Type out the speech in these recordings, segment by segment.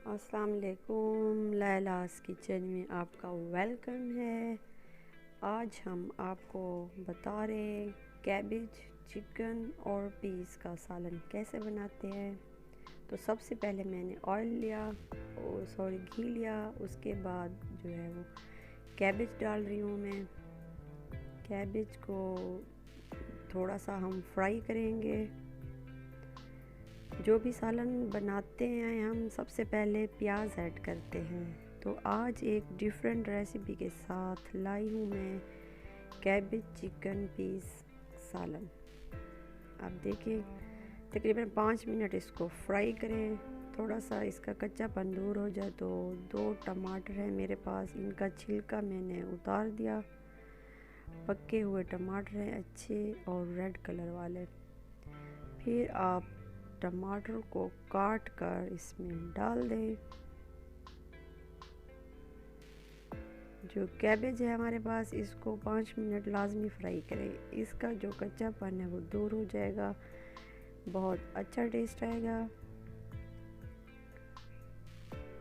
अस्सलाम वालेकुम। लैलास किचन में आपका वेलकम है। आज हम आपको बता रहे हैं कैबेज, चिकन और पीस का सालन कैसे बनाते हैं। तो सबसे पहले मैंने ऑयल लिया और घी लिया। उसके बाद जो है वो कैबेज डाल रही हूँ मैं। कैबेज को थोड़ा सा हम फ्राई करेंगे। जो भी सालन बनाते हैं हम सबसे पहले प्याज ऐड करते हैं। तो आज एक डिफरेंट रेसिपी के साथ लाई हूँ मैं कैबेज चिकन पीस सालन। आप देखें, तकरीबन 5 मिनट इसको फ्राई करें। थोड़ा सा इसका कच्चापन दूर हो जाए तो 2 टमाटर हैं मेरे पास, इनका छिलका मैंने उतार दिया। पके हुए टमाटर हैं अच्छे और रेड कलर वाले। फिर आप टमाटर को काट कर इसमें डाल दें। जो कैबेज है हमारे पास, इसको 5 मिनट लाजमी फ्राई करें। इसका जो कच्चापन है वो दूर हो जाएगा, बहुत अच्छा टेस्ट आएगा।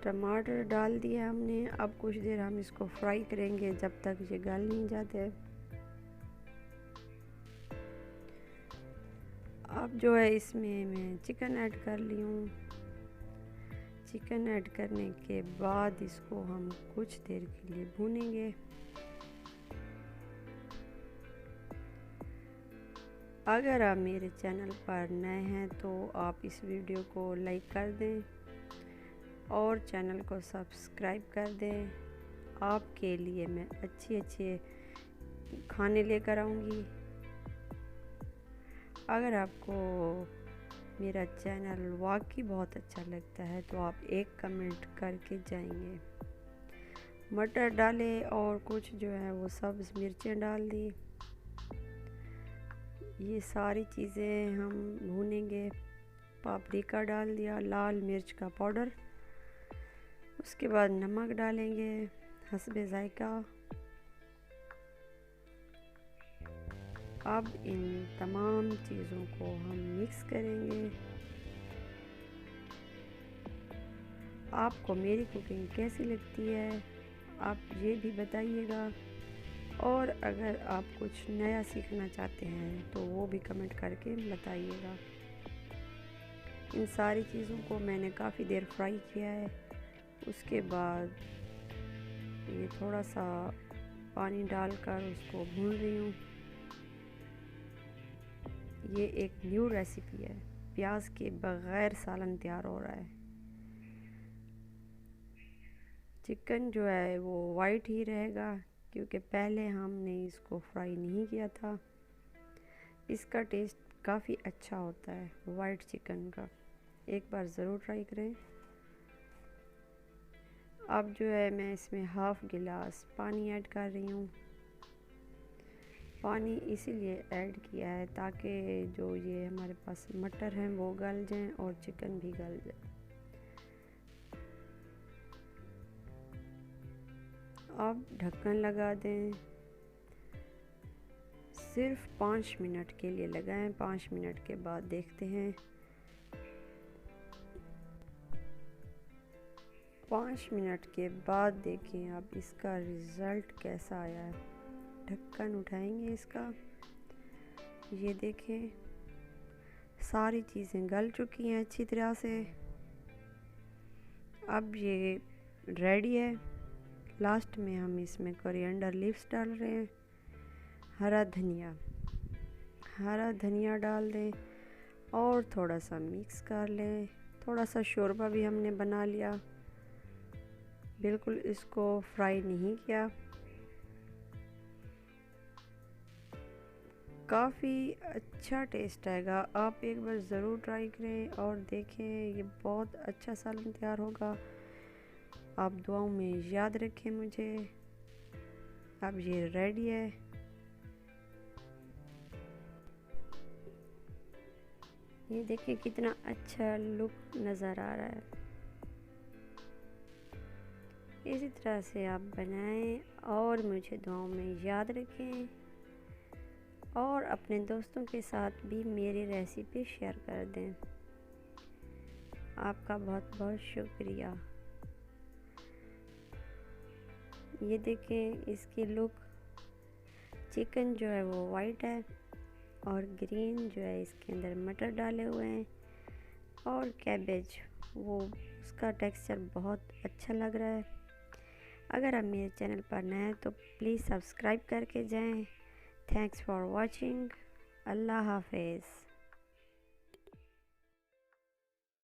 टमाटर डाल दिया हमने। अब कुछ देर हम इसको फ्राई करेंगे जब तक ये गल नहीं जाते। अब जो है इसमें मैं चिकन ऐड कर ली हूँ। चिकन ऐड करने के बाद इसको हम कुछ देर के लिए भूनेंगे। अगर आप मेरे चैनल पर नए हैं तो आप इस वीडियो को लाइक कर दें और चैनल को सब्सक्राइब कर दें। आपके लिए मैं अच्छे खाने लेकर आऊँगी। अगर आपको मेरा चैनल वाकई बहुत अच्छा लगता है तो आप एक कमेंट करके जाएंगे। मटर डाले और कुछ जो है वो सब्ज़ मिर्चें डाल दी। ये सारी चीज़ें हम भूनेंगे। पापरिका डाल दिया, लाल मिर्च का पाउडर। उसके बाद नमक डालेंगे हस्बे ज़ायका। अब इन तमाम चीज़ों को हम मिक्स करेंगे। आपको मेरी कुकिंग कैसी लगती है आप ये भी बताइएगा, और अगर आप कुछ नया सीखना चाहते हैं तो वो भी कमेंट करके बताइएगा। इन सारी चीज़ों को मैंने काफ़ी देर फ्राई किया है। उसके बाद ये थोड़ा सा पानी डालकर उसको भून रही हूँ। ये एक न्यू रेसिपी है, प्याज के बगैर सालन तैयार हो रहा है। चिकन जो है वो वाइट ही रहेगा क्योंकि पहले हमने इसको फ्राई नहीं किया था। इसका टेस्ट काफ़ी अच्छा होता है वाइट चिकन का, एक बार ज़रूर ट्राई करें। अब जो है मैं इसमें हाफ़ गिलास पानी ऐड कर रही हूँ। पानी इसीलिए ऐड किया है ताकि जो ये हमारे पास मटर हैं वो गल जाएं और चिकन भी गल जाए। अब ढक्कन लगा दें। सिर्फ 5 मिनट के लिए लगाएं। 5 मिनट के बाद देखते हैं। 5 मिनट के बाद देखें अब इसका रिज़ल्ट कैसा आया है। ढक्कन उठाएंगे इसका। ये देखें सारी चीज़ें गल चुकी हैं अच्छी तरह से। अब ये रेडी है। लास्ट में हम इसमें कोरिएंडर लीव्स डाल रहे हैं। हरा धनिया डाल दें और थोड़ा सा मिक्स कर लें। थोड़ा सा शोरबा भी हमने बना लिया, बिल्कुल इसको फ्राई नहीं किया। काफ़ी अच्छा टेस्ट आएगा। आप एक बार ज़रूर ट्राई करें और देखें, ये बहुत अच्छा सालन तैयार होगा। आप दुआओं में याद रखें मुझे। अब ये रेडी है। ये देखिए कितना अच्छा लुक नज़र आ रहा है। इसी तरह से आप बनाएं और मुझे दुआओं में याद रखें और अपने दोस्तों के साथ भी मेरी रेसिपी शेयर कर दें। आपका बहुत बहुत शुक्रिया। ये देखें इसकी लुक। चिकन जो है वो वाइट है और ग्रीन जो है इसके अंदर मटर डाले हुए हैं, और कैबेज वो उसका टेक्सचर बहुत अच्छा लग रहा है। अगर आप मेरे चैनल पर नए हैं तो प्लीज़ सब्सक्राइब करके जाएं। Thanks for watching. अल्लाह हाफिज़।